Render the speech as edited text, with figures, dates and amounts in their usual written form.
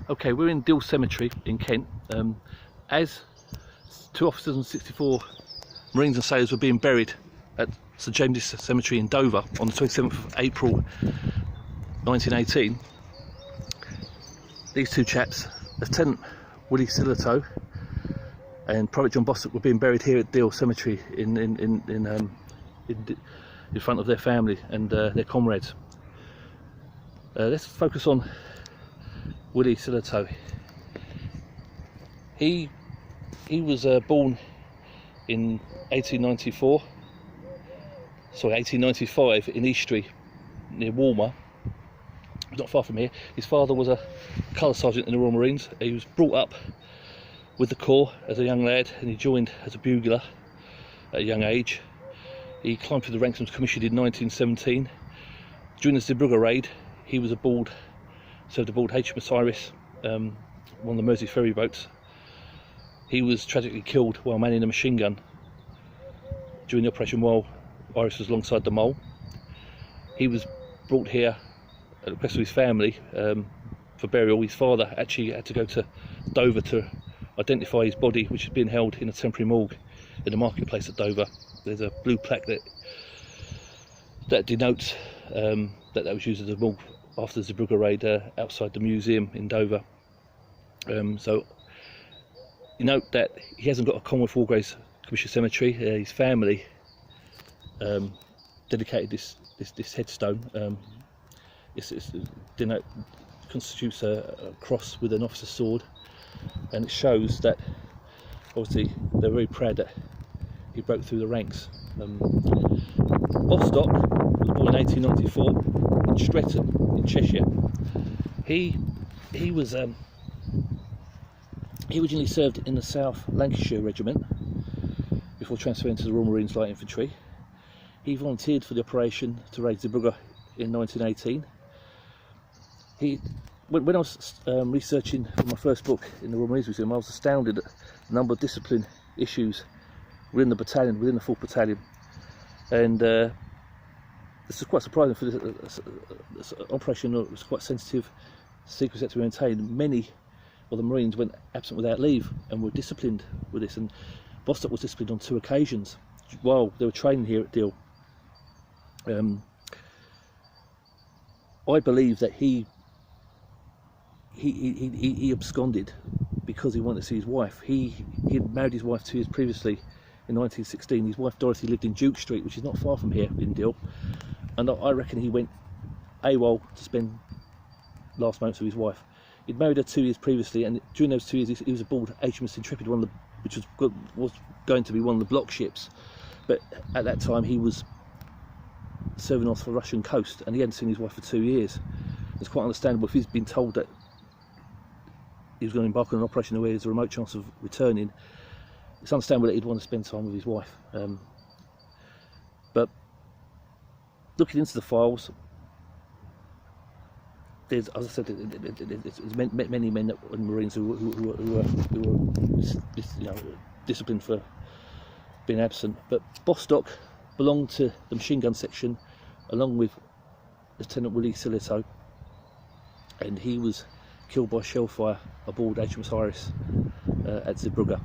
Okay, we're in Deal Cemetery in Kent. As 2 officers and 64 Marines and sailors were being buried at St James's Cemetery in Dover on the 27th of April 1918, these two chaps, Lieutenant Willie Sillitoe and Private John Bostock, were being buried here at Deal Cemetery in front of their family and their comrades. Let's focus on Willie Sillitoe. He was born in 1895 in Eastry near Walmer, not far from here. His father was a colour sergeant in the Royal Marines. He was brought up with the Corps as a young lad, and he joined as a bugler at a young age. He climbed through the ranks and was commissioned in 1917. During the Zeebrugge Raid, he was served aboard HMS Iris, one of the Mersey ferry boats. He was tragically killed while manning a machine gun during the operation while Iris was alongside the Mole. He was brought here at the request of his family for burial. His father actually had to go to Dover to identify his body, which had been held in a temporary morgue in the marketplace at Dover. There's a blue plaque that denotes that was used as a morgue after the Zeebrugge Raid outside the museum in Dover. So you note that he hasn't got a Commonwealth War Graves Commission cemetery. His family dedicated this headstone. It constitutes a cross with an officer's sword, and it shows that obviously they're very proud that he broke through the ranks. Bostock was born in 1894 in Streatham in Cheshire. He originally served in the South Lancashire Regiment before transferring to the Royal Marines Light Infantry. He volunteered for the operation to raid Zeebrugge in 1918. When I was researching for my first book in the Royal Marines Museum, I was astounded at the number of discipline issues within the battalion, within the 4th Battalion, and this is quite surprising for this operation. It was quite sensitive, secrets had to be maintained. Many of the Marines went absent without leave and were disciplined with this, and Bostock was disciplined on 2 occasions while they were training here at Deal. I believe that he absconded because he wanted to see his wife. He had married his wife 2 years previously in 1916. His wife Dorothy lived in Duke Street, which is not far from here in Deal, and I reckon he went AWOL to spend last moments with his wife. He'd married her 2 years previously, and during those 2 years he was aboard HMS Intrepid, which was going to be one of the block ships, but at that time he was serving off the Russian coast and he hadn't seen his wife for 2 years. It's quite understandable if he's been told that he was going to embark on an operation where there's a remote chance of returning. It's understandable that he'd want to spend time with his wife. But looking into the files, there's, as I said, there's many men and Marines who were disciplined for being absent. But Bostock belonged to the machine gun section along with Lieutenant Willie Sillitoe, and he was killed by shellfire aboard HMS Iris at Zeebrugge.